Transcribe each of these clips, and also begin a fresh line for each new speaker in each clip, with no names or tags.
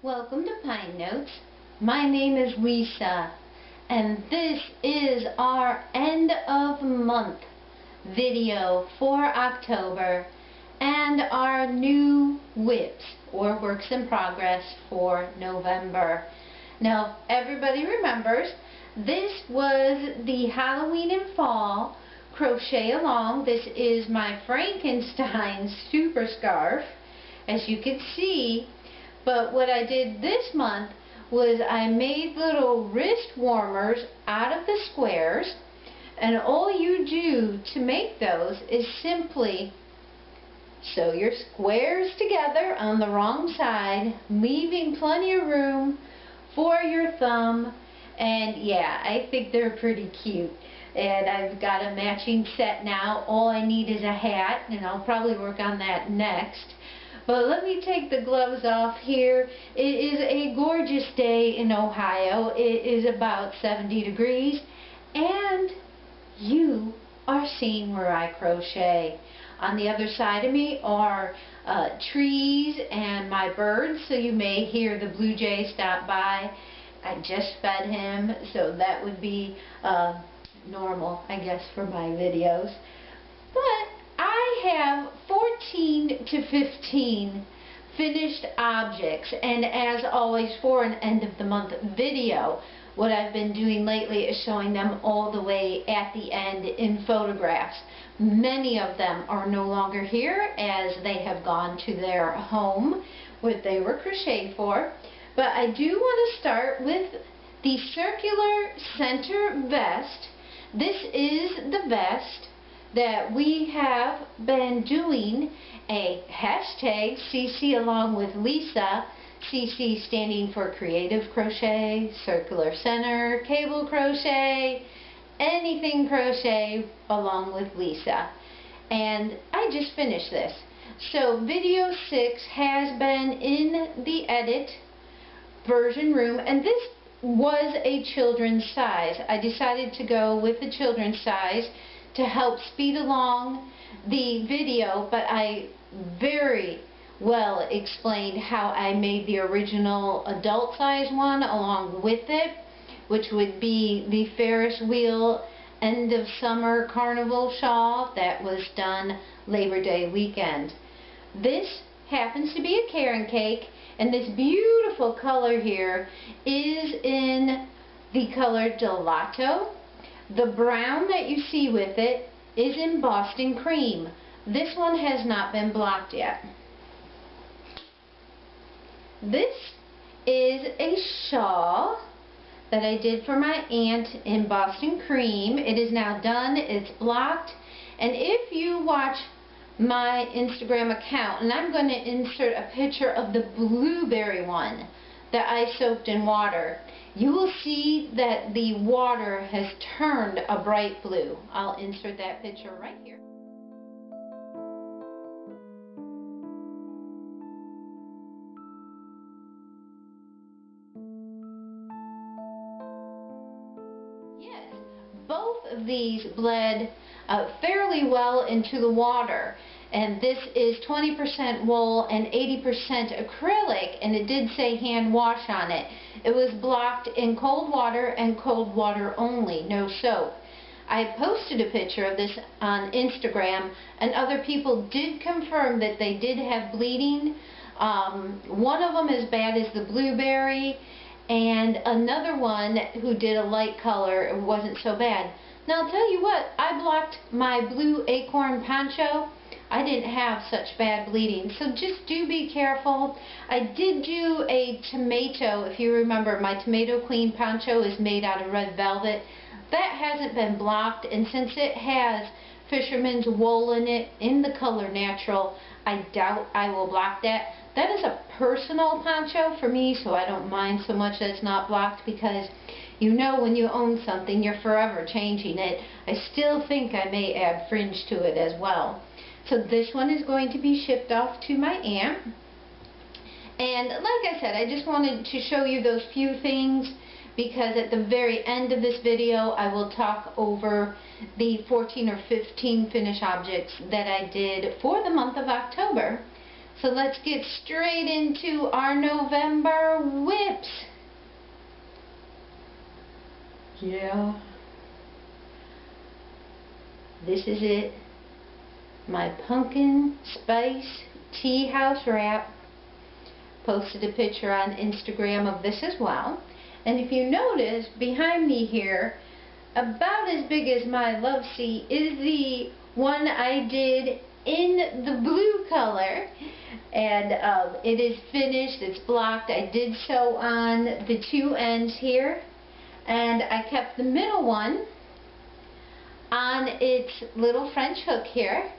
Welcome to Pine Notes. My name is Lisa, and this is our end of month video for October and our new WIPs, or works in progress, for November. Now, everybody remembers this was the Halloween and Fall Crochet Along. This is my Frankenstein super scarf, as you can see. But what I did this month was I made little wrist warmers out of the squares, and all you do to make those is simply sew your squares together on the wrong side, leaving plenty of room for your thumb. And yeah, I think they're pretty cute. And I've got a matching set now. All I need is a hat, and I'll probably work on that next. But let me take the gloves off here. It is a gorgeous day in Ohio. It is about 70 degrees, and you are seeing where I crochet. On the other side of me are trees and my birds, so you may hear the blue jay stop by. I just fed him, so that would be normal, I guess, for my videos. But I have 14 to 15 finished objects, and as always for an end of the month video, what I've been doing lately is showing them all the way at the end in photographs. Many of them are no longer here, as they have gone to their home, what they were crocheted for. But I do want to start with the circular center vest. This is the vest that we have been doing a hashtag CCalongwithLisa, CC standing for creative crochet, circular center, cable crochet, anything crochet along with Lisa. And I just finished this. So video 6 has been in the edit version room, and this was a children's size. I decided to go with the children's size to help speed along the video, but I very well explained how I made the original adult size one along with it, which would be the Ferris wheel end of summer carnival shawl that was done Labor Day weekend. This happens to be a Karen cake, and this beautiful color here is in the color Gelato. The brown that you see with it is in Boston Cream. This one has not been blocked yet. This is a shawl that I did for my aunt in Boston Cream. It is now done. It's blocked. And if you watch my Instagram account, and I'm going to insert a picture of the blueberry one that I soaked in water, you will see that the water has turned a bright blue. I'll insert that picture right here. Yes, both of these bled fairly well into the water. And this is 20% wool and 80% acrylic, and it did say hand wash on it. It was blocked in cold water and cold water only, no soap. I posted a picture of this on Instagram, and other people did confirm that they did have bleeding. One of them as bad as the blueberry, and another one who did a light color, it wasn't so bad. Now I'll tell you what, I blocked my blue acorn poncho. I didn't have such bad bleeding, so just do be careful. I did do a tomato, if you remember, my Tomato Queen poncho is made out of red velvet. That hasn't been blocked, and since it has fisherman's wool in it, in the color natural, I doubt I will block that. That is a personal poncho for me, so I don't mind so much that it's not blocked, because you know when you own something, you're forever changing it. I still think I may add fringe to it as well. So this one is going to be shipped off to my aunt. And like I said, I just wanted to show you those few things, because at the very end of this video I will talk over the 14 or 15 finished objects that I did for the month of October. So let's get straight into our November WIPs. Yeah. This is it. My pumpkin spice tea house wrap. Posted a picture on Instagram of this as well. And if you notice, behind me here, about as big as my love seat, is the one I did in the blue color. And it is finished, it's blocked. I did sew on the two ends here. And I kept the middle one on its little French hook here.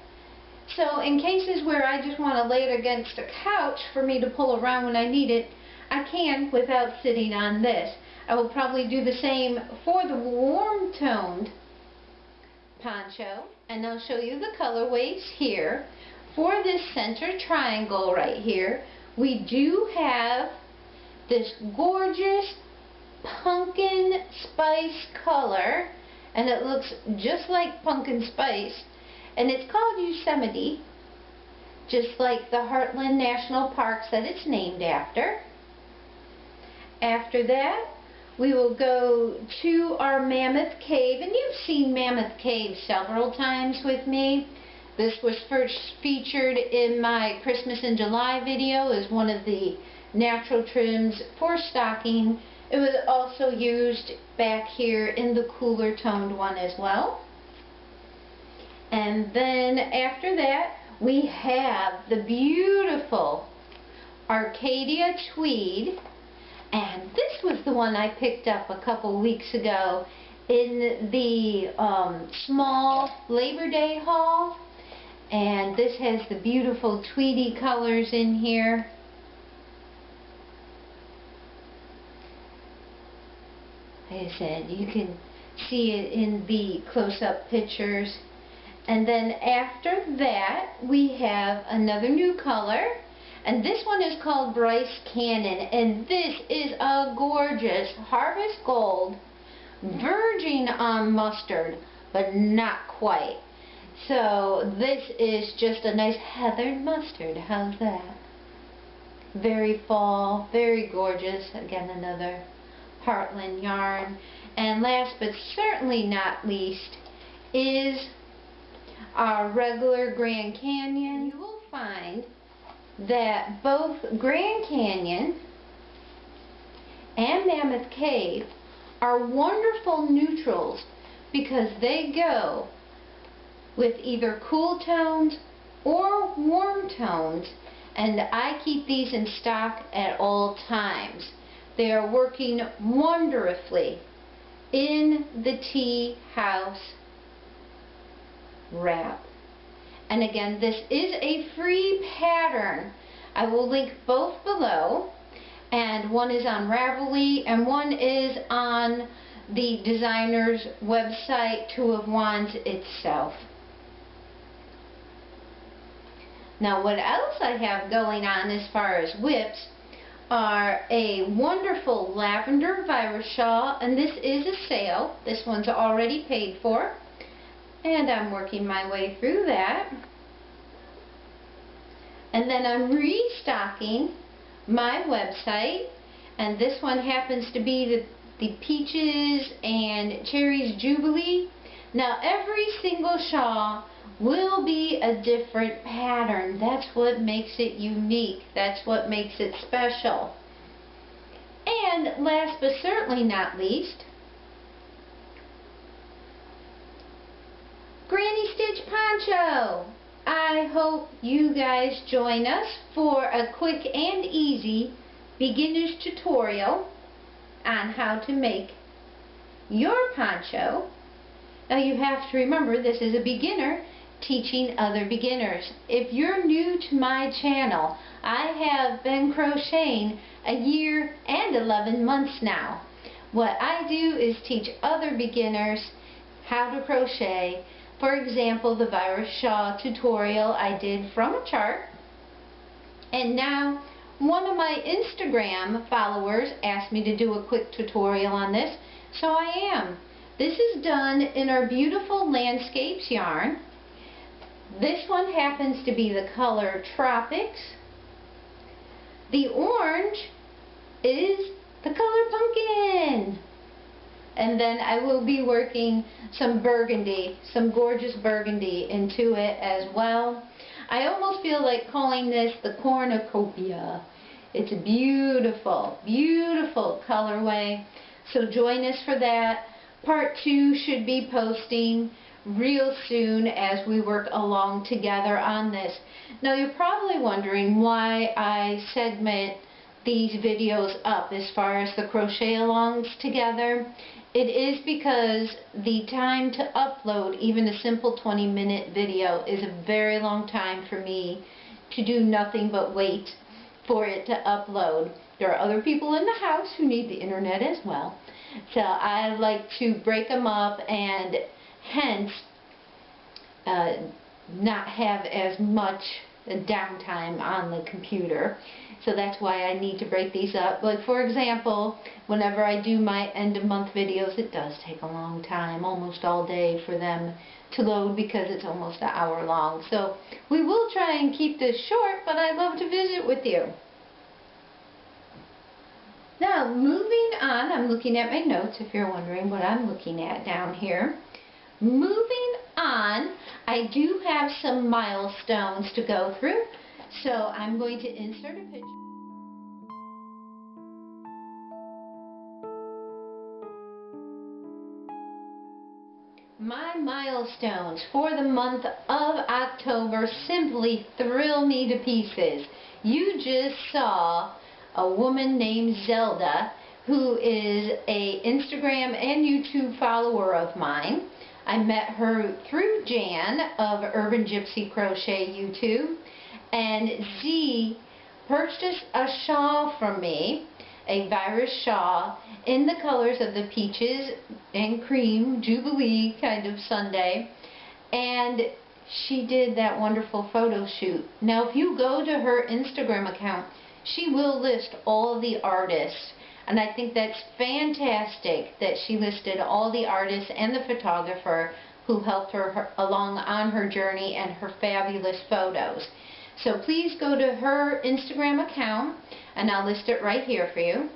So in cases where I just want to lay it against a couch for me to pull around when I need it, I can without sitting on this. I will probably do the same for the warm toned poncho. And I'll show you the colorways here. For this center triangle right here, we do have this gorgeous pumpkin spice color, and it looks just like pumpkin spice, and it's called Yosemite, just like the Heartland National Parks that it's named after. After that, we will go to our Mammoth Cave, and you've seen Mammoth Cave several times with me. This was first featured in my Christmas in July video as one of the natural trims for stocking. It was also used back here in the cooler toned one as well. And then after that, we have the beautiful Arcadia Tweed. And this was the one I picked up a couple weeks ago in the small Labor Day haul. And this has the beautiful tweedy colors in here. Like I said, you can see it in the close-up pictures. And then after that, we have another new color. And this one is called Bryce Cannon. And this is a gorgeous harvest gold, verging on mustard, but not quite. So this is just a nice heathered mustard. How's that? Very fall, very gorgeous. Again, another Heartland yarn. And last but certainly not least is our regular Grand Canyon. You will find that both Grand Canyon and Mammoth Cave are wonderful neutrals because they go with either cool tones or warm tones, and I keep these in stock at all times. They are working wonderfully in the tea house wrap. And again, this is a free pattern. I will link both below, and one is on Ravelry and one is on the designer's website, Two of Wands itself. Now, what else I have going on as far as WIPs are a wonderful lavender Virus Shawl, and this is a sale. This one's already paid for, and I'm working my way through that. And then I'm restocking my website, and this one happens to be the Peaches and Cherries Jubilee. Now, every single shawl will be a different pattern. That's what makes it unique. That's what makes it special. And last but certainly not least, Granny Stitch Poncho. I hope you guys join us for a quick and easy beginner's tutorial on how to make your poncho. Now, you have to remember, this is a beginner teaching other beginners. If you're new to my channel, I have been crocheting a year and 11 months now. What I do is teach other beginners how to crochet. For example, the Virus Shawl tutorial I did from a chart. And now one of my Instagram followers asked me to do a quick tutorial on this, so I am. This is done in our beautiful Landscapes yarn. This one happens to be the color Tropics, The orange is the color pumpkin. And then I will be working some burgundy, some gorgeous burgundy into it as well. I almost feel like calling this the cornucopia. It's a beautiful, beautiful colorway. So join us for that. Part 2 should be posting real soon as we work along together on this. Now you're probably wondering why I segment these videos up as far as the crochet alongs together. It is because the time to upload even a simple 20-minute video is a very long time for me to do nothing but wait for it to upload. There are other people in the house who need the internet as well. So I like to break them up and hence not have as much downtime on the computer. So that's why I need to break these up. Like for example, whenever I do my end of month videos, it does take a long time, almost all day for them to load because it's almost an hour long. So we will try and keep this short, but I'd love to visit with you. Now moving on, I'm looking at my notes if you're wondering what I'm looking at down here. Moving on, I do have some milestones to go through. So I'm going to insert a picture. My milestones for the month of October simply thrill me to pieces. You just saw a woman named Zelda who is a Instagram and YouTube follower of mine. I met her through Jan of Urban Gypsy Crochet YouTube, and Z purchased a shawl from me, a Virus Shawl, in the colors of the peaches and cream Jubilee kind of Sunday, and she did that wonderful photo shoot. Now if you go to her Instagram account, she will list all of the artists, and I think that's fantastic that she listed all the artists and the photographer who helped her along on her journey and her fabulous photos. So please go to her Instagram account, and I'll list it right here for you,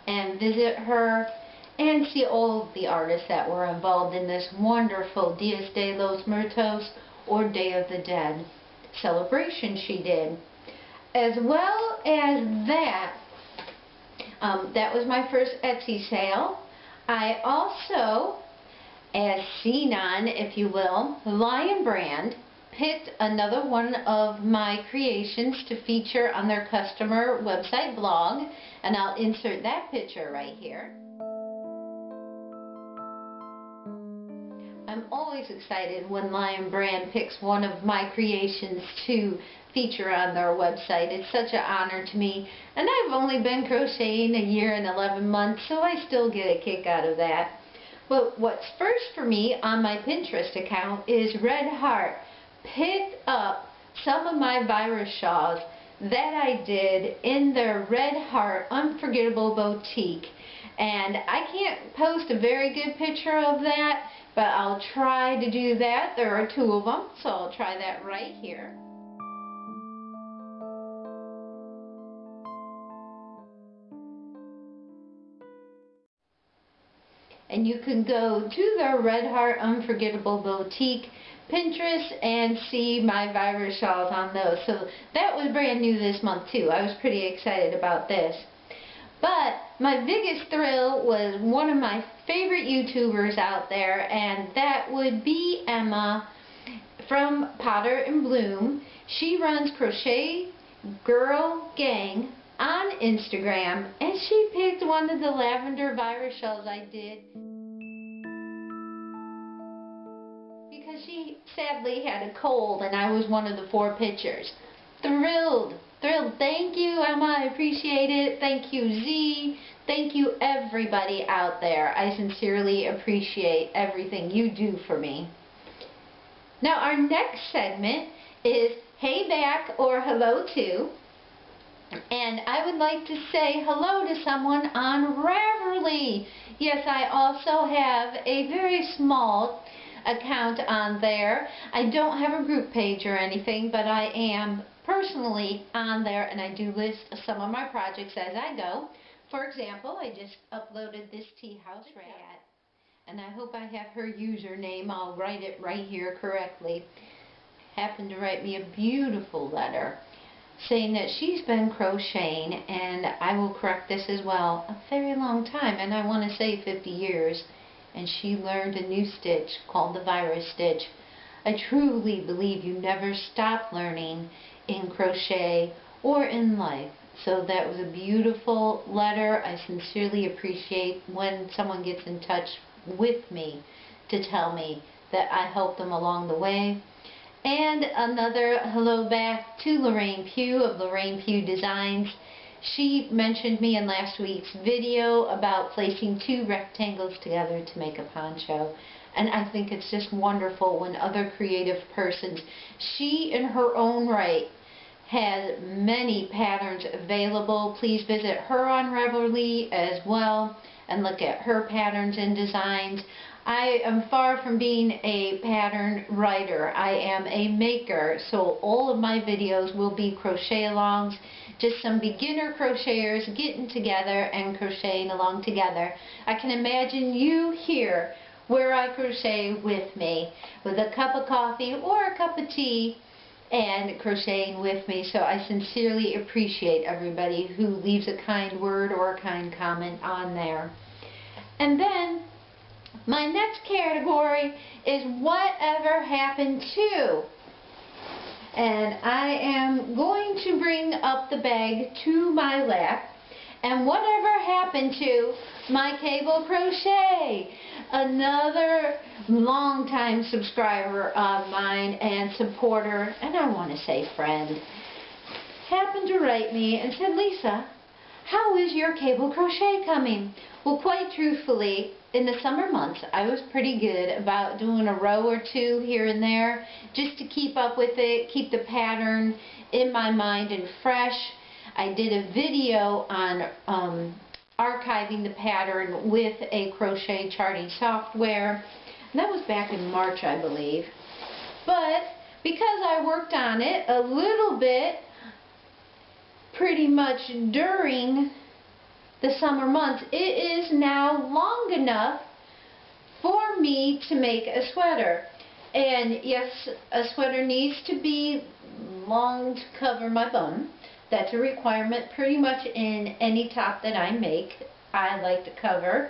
and visit her and see all of the artists that were involved in this wonderful Dias de los Muertos or Day of the Dead celebration she did. As well as that, that was my first Etsy sale. I also, as seen on, if you will, Lion Brand, picked another one of my creations to feature on their customer website blog, and I'll insert that picture right here. I'm always excited when Lion Brand picks one of my creations to feature on their website. It's such an honor to me, and I've only been crocheting a year and 11 months, so I still get a kick out of that. But what's first for me on my Pinterest account is Red Heart picked up some of my Virus Shawls that I did in their Red Heart Unforgettable Boutique, and I can't post a very good picture of that, but I'll try to do that. There are 2 of them, so I'll try that right here. And you can go to their Red Heart Unforgettable Boutique Pinterest and see my Virus Shawls on those. So that was brand new this month too. I was pretty excited about this. But my biggest thrill was one of my favorite YouTubers out there, and that would be Emma from Potter and Bloom. She runs Crochet Girl Gang on Instagram, and she picked one of the lavender Virus Shawls I did because she sadly had a cold, and I was one of the 4 pictures. Thrilled. Thank you, Emma. I appreciate it. Thank you, Z. Thank you, everybody out there. I sincerely appreciate everything you do for me. Now, our next segment is Hey Back or Hello To. And I would like to say hello to someone on Ravelry. Yes, I also have a very small account on there. I don't have a group page or anything, but I am personally on there, and I do list some of my projects as I go. For example, I just uploaded this tea house rat, and I hope I have her username. I'll write it right here correctly. Happened to write me a beautiful letter saying that she's been crocheting, and I will correct this as well, a very long time, and I want to say 50 years, and she learned a new stitch called the virus stitch. I truly believe you never stop learning in crochet or in life. So that was a beautiful letter. I sincerely appreciate when someone gets in touch with me to tell me that I helped them along the way. And another hello back to Lorraine Pugh of Lorraine Pugh Designs. She mentioned me in last week's video about placing 2 rectangles together to make a poncho. And I think it's just wonderful when other creative persons, she in her own right has many patterns available. Please visit her on Revelry as well and look at her patterns and designs. I am far from being a pattern writer. I am a maker, so all of my videos will be crochet alongs, just some beginner crocheters getting together and crocheting along together. I can imagine you here where I crochet with me with a cup of coffee or a cup of tea and crocheting with me. So I sincerely appreciate everybody who leaves a kind word or a kind comment on there. And then my next category is whatever happened to. And I am going to bring up the bag to my lap. And whatever happened to my cable crochet? Another longtime subscriber of mine and supporter, and I want to say friend, happened to write me and said, Lisa, how is your cable crochet coming? Well, quite truthfully, in the summer months, I was pretty good about doing a row or 2 here and there just to keep up with it, keep the pattern in my mind and fresh. I did a video on archiving the pattern with a crochet charting software, and that was back in March, I believe. But because I worked on it a little bit pretty much during the summer months, it is now long enough for me to make a sweater. And yes, a sweater needs to be long to cover my bum. That's a requirement pretty much in any top that I make. I like to cover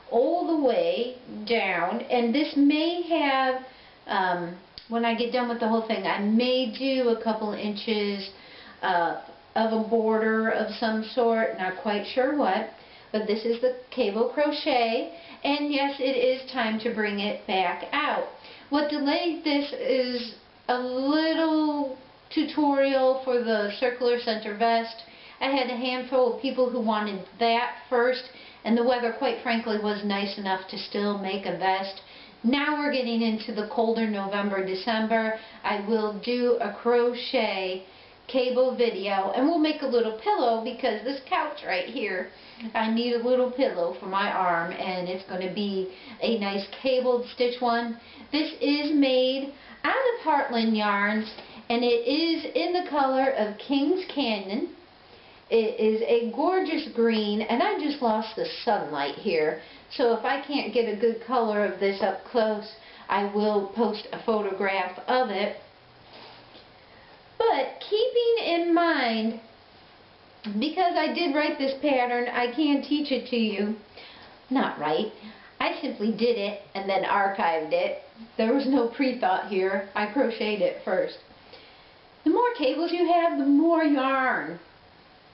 all the way down, and this may have, when I get done with the whole thing, I may do a couple inches of a border of some sort, not quite sure what, but this is the cable crochet, and yes, it is time to bring it back out. What delayed this is a little tutorial for the circular center vest. I had a handful of people who wanted that first, and the weather, quite frankly, was nice enough to still make a vest. Now we're getting into the colder November, December. I will do a crochet cable video, and we'll make a little pillow because this couch right here, I need a little pillow for my arm, and it's going to be a nice cabled stitch one. This is made out of Heartland yarns, and it is in the color of King's Canyon. It is a gorgeous green, and I just lost the sunlight here, so if I can't get a good color of this up close, I will post a photograph of it. But keeping in mind, because I did write this pattern, I can teach it to you. Not right. I simply did it and then archived it. There was no pre-thought here. I crocheted it first. The more cables you have, the more yarn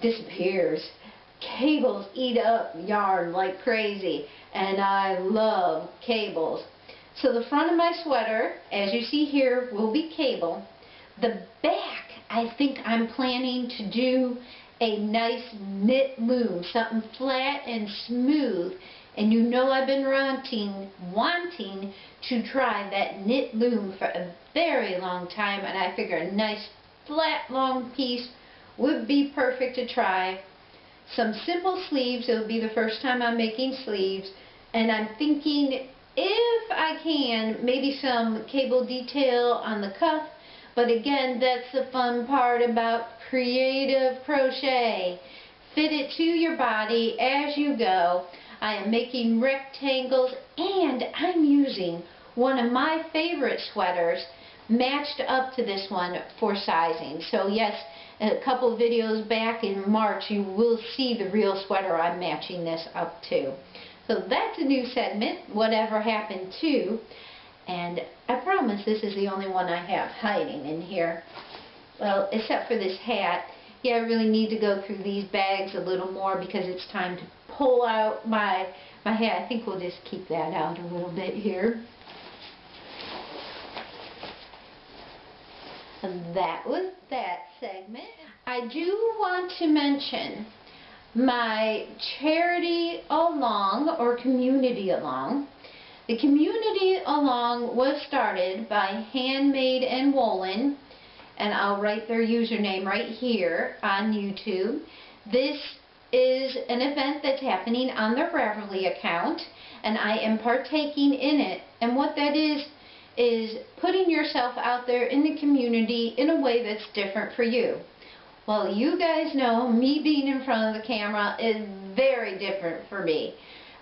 disappears. Cables eat up yarn like crazy, and I love cables. So the front of my sweater, as you see here, will be cable. The back, I think I'm planning to do a nice knit loom, something flat and smooth. And you know I've been wanting to try that knit loom for a very long time, and I figure a nice flat long piece would be perfect to try. Some simple sleeves. It'll be the first time I'm making sleeves, and I'm thinking if I can, maybe some cable detail on the cuff, But again, that's the fun part about creative crochet. Fit it to your body as you go. I am making rectangles, and I'm using one of my favorite sweaters matched up to this one for sizing. So yes, a couple of videos back in March, you will see the real sweater I'm matching this up to. So that's a new segment, Whatever Happened To. And I promise this is the only one I have hiding in here. Well, except for this hat. Yeah, I really need to go through these bags a little more because it's time to pull out my hat. I think we'll just keep that out a little bit here. And that was that segment. I do want to mention my charity along, or community along. The community along was started by Handmade Woolen, and I'll write their username right here on YouTube. This is an event that's happening on their Reverly account, and I am partaking in it. And what that is putting yourself out there in the community in a way that's different for you. Well, you guys know me being in front of the camera is very different for me.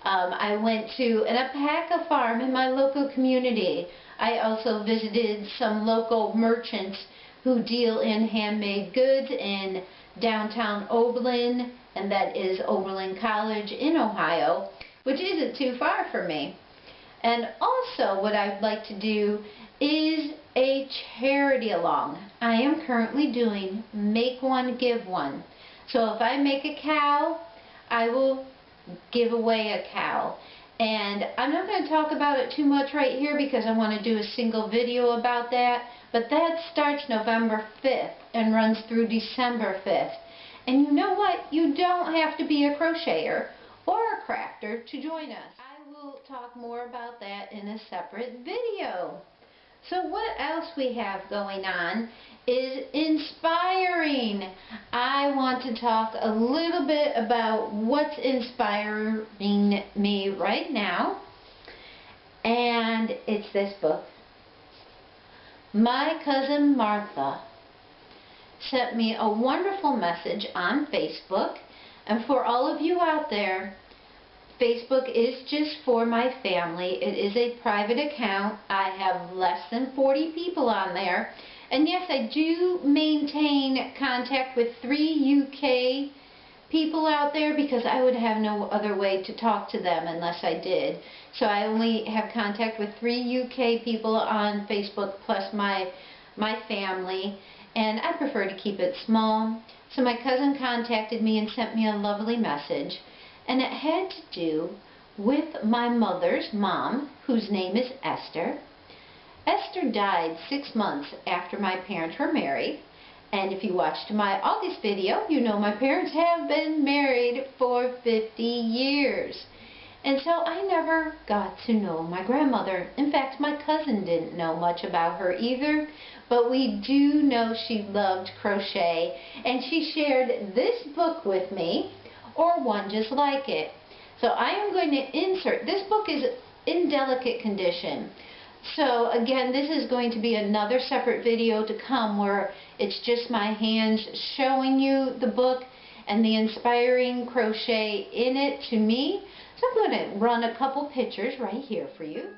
I went to an alpaca farm in my local community. I also visited some local merchants who deal in handmade goods in downtown Oberlin, and that is Oberlin College in Ohio, which isn't too far from me. And also what I'd like to do is a charity along. I am currently doing Make One, Give One. So if I make a cow, I will give away a cow. And I'm not going to talk about it too much right here because I want to do a single video about that. But that starts November 5th and runs through December 5th. And you know what? You don't have to be a crocheter or a crafter to join us. I will talk more about that in a separate video. So what else we have going on is inspiring. I want to talk a little bit about what's inspiring me right now. And it's this book. My cousin Martha sent me a wonderful message on Facebook. And for all of you out there, Facebook is just for my family. It is a private account. I have less than 40 people on there. And yes, I do maintain contact with 3 UK people out there because I would have no other way to talk to them unless I did. So I only have contact with 3 UK people on Facebook plus my family. And I prefer to keep it small. So my cousin contacted me and sent me a lovely message. And it had to do with my mother's mom, whose name is Esther. Esther died 6 months after my parents were married. And if you watched my August video, you know my parents have been married for 50 years. And so I never got to know my grandmother. In fact, my cousin didn't know much about her either. But we do know she loved crochet. And she shared this book with me, or one just like it. So I am going to insert, this book is in delicate condition. So again, this is going to be another separate video to come where it's just my hands showing you the book and the inspiring crochet in it to me. So I'm going to run a couple pictures right here for you.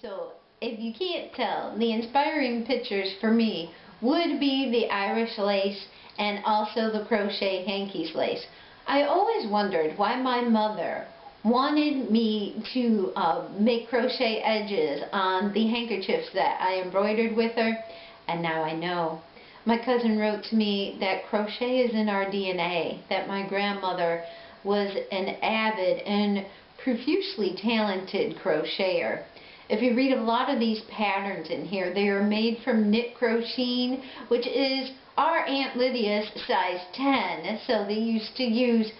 So, if you can't tell, the inspiring pictures for me would be the Irish lace and also the crochet hankies lace. I always wondered why my mother wanted me to make crochet edges on the handkerchiefs that I embroidered with her, and now I know. My cousin wrote to me that crochet is in our DNA, that my grandmother was an avid and profusely talented crocheter. If you read a lot of these patterns in here, they are made from knit crocheting, which is our Aunt Lydia's size 10. So they used to use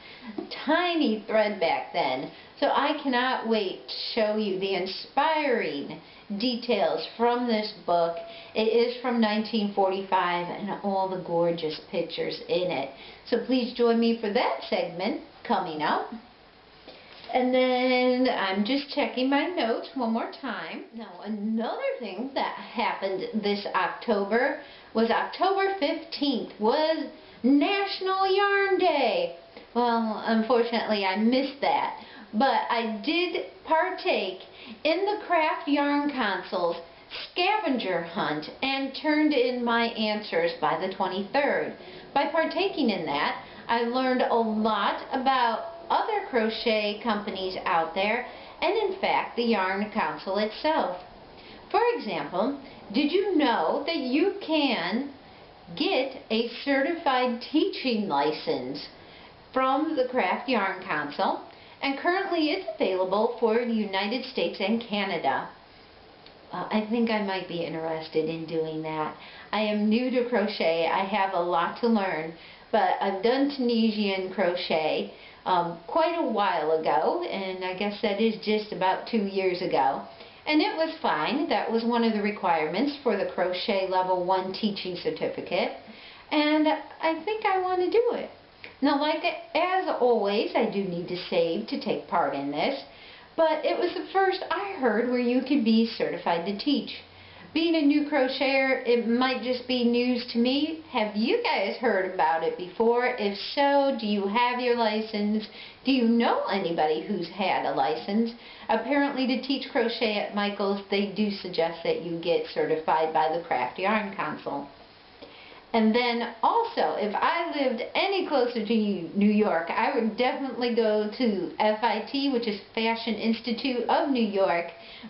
tiny thread back then. So I cannot wait to show you the inspiring details from this book. It is from 1945 and all the gorgeous pictures in it. So please join me for that segment coming up. And then I'm just checking my notes one more time. Now, another thing that happened this October was October 15th was National Yarn Day. Well, unfortunately, I missed that. But I did partake in the Craft Yarn Council's scavenger hunt and turned in my answers by the 23rd. By partaking in that, I learned a lot about other crochet companies out there and in fact the Yarn Council itself. For example, did you know that you can get a certified teaching license from the Craft Yarn Council, and currently it's available for the United States and Canada. I think I might be interested in doing that. I am new to crochet. I have a lot to learn, but I've done Tunisian crochet quite a while ago, and I guess that is just about 2 years ago. And it was fine. That was one of the requirements for the Crochet Level 1 teaching certificate, and I think I want to do it. Now, like as always, I do need to save to take part in this, but it was the first I heard where you could be certified to teach. Being a new crocheter, it might just be news to me. Have you guys heard about it before? If so, do you have your license? Do you know anybody who's had a license? Apparently to teach crochet at Michael's, they do suggest that you get certified by the Craft Yarn Council. And then also, if I lived any closer to New York, I would definitely go to FIT, which is Fashion Institute of New York,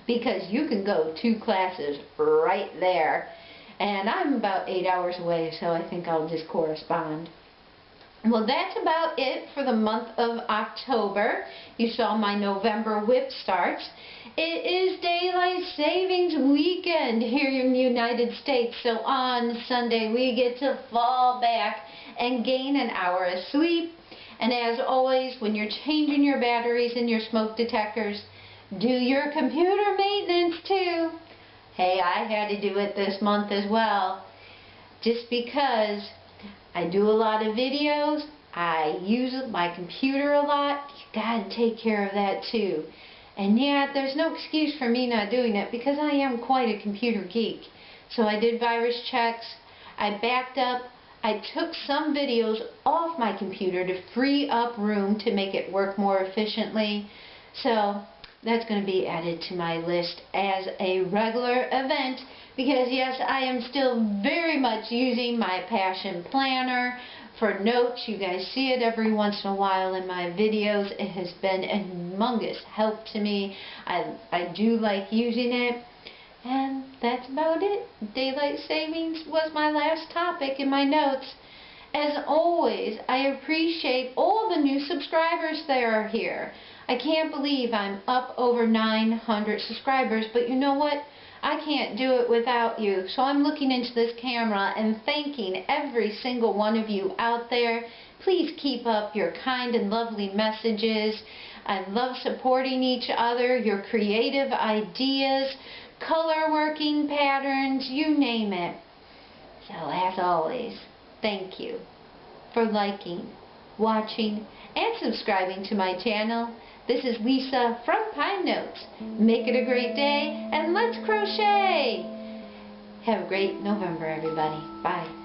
because you can go 2 classes right there. And I'm about 8 hours away, so I think I'll just correspond. Well, that's about it for the month of October. You saw my November WIP starts. It is Daylight Savings Weekend here in the United States, so on Sunday we get to fall back and gain an hour of sleep. And as always, when you're changing your batteries and your smoke detectors, do your computer maintenance too. Hey, I had to do it this month as well. Just because I do a lot of videos, I use my computer a lot, you gotta take care of that too. And yeah, there's no excuse for me not doing it because I am quite a computer geek. So I did virus checks, I backed up, I took some videos off my computer to free up room to make it work more efficiently. So that's going to be added to my list as a regular event because yes, I am still very much using my Passion Planner for notes. You guys see it every once in a while in my videos. It has been a humongous help to me. I do like using it. And that's about it. Daylight savings was my last topic in my notes. As always, I appreciate all the new subscribers that are here. I can't believe I'm up over 900 subscribers, but you know what? I can't do it without you. So I'm looking into this camera and thanking every single one of you out there. Please keep up your kind and lovely messages. I love supporting each other, your creative ideas, color working patterns, you name it. So as always, thank you for liking, watching, and subscribing to my channel. This is Lisa from Pine Notes. Make it a great day and let's crochet! Have a great November, everybody. Bye.